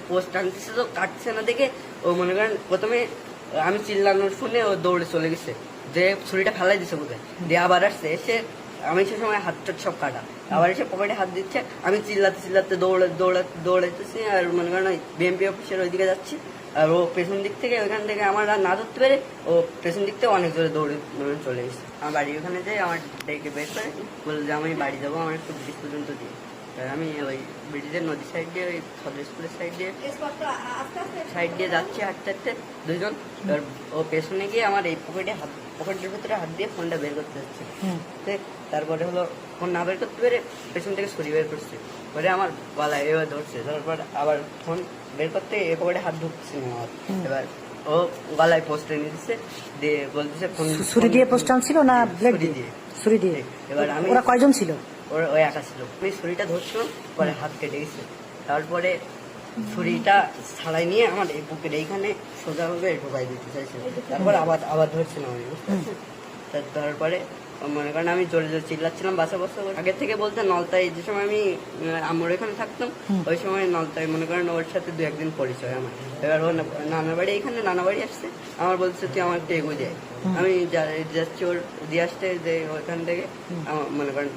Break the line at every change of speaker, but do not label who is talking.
Post আনতেছে তো কাটছে না দেখে ও মনে করেন প্রথমে আমি চিল্লানোর শুনে ও দৌড়ে চলে গেছে, যে ছুরিটা ফেলাই দিছে বোধহয়, দিয়ে আবার আসছে এসে আমি সে সময় হাত টাট সব কাটা, আবার এসে পকেটে হাত দিচ্ছে, আমি চিল্লাতে চিল্লাতে দৌড়াইতেছি আর মনে করেন ওই বিএমপি অফিসের ওইদিকে যাচ্ছি, আর ও পেছন দিক থেকে ওইখান থেকে আমার আর না ধরতে পেরে ও পেছন দিক থেকে অনেক জোরে দৌড়ে চলে গেছে। আমার বাড়ির ওখানে যাই, আমার ডেকে বের করে বললো যে আমি বাড়ি যাবো, আমার একটু ব্রিজ পর্যন্ত দিয়ে। আমি ওই ব্রিজের নদীর সাইড দিয়ে ওই সদর স্কুলের সাইড দিয়ে যাচ্ছি হাঁটতে হাঁটতে দুজন, এবার ও পেছনে গিয়ে আমার এই পকেটের ভিতরে হাত দিয়ে ফোনটা বের করতে যাচ্ছে, তারপরে হলো ফোন না বের করতে পেরে পেছন থেকে ছুরি বের করছে, পরে আমার গলায় এবার ধরছে, তারপর আবার ফোন বের করতে এ পকেটে হাত ঢুকছে না আমার, এবার ও গলায় পোস্টে নিয়ে দিচ্ছে, দিয়ে বলতেছে ফোন
ছুরি দিয়ে পোস্ট আনছিল না ব্লেড দিয়ে? ছুরি দিয়ে। এবার আমি, ওরা কয়জন ছিল?
ওই একা ছিল। আমি ছুরিটা ধরছিল, পরে হাত কেটে গেছে, তারপরে ছুরিটা ছাড়াই নিয়ে আমার এই বুকের এইখানে সোজাভাবে ঢোকাই দিতে চাইছে, তারপর আবার ধরছিলাম আমি, বুঝতে পারছেন? তারপরে মনে করেন আমি জোরে জোরে চিল্লাচ্ছিলাম বাসা করে। আগের থেকে বলতে নলতাই যে সময় আমি আমার এখানে থাকতাম ওই সময় নলতাই মনে করেন ওর সাথে 2-1 দিন পরিচয় আমার। এবার ও নানা বাড়ি, এখানে নানা বাড়ি আসছে, আমার বলছে তুই আমার একটু এগিয়ে যায়, আমি যাচ্ছি ওর দিয়ে আসতে যে ওইখান থেকে আমার মনে করেন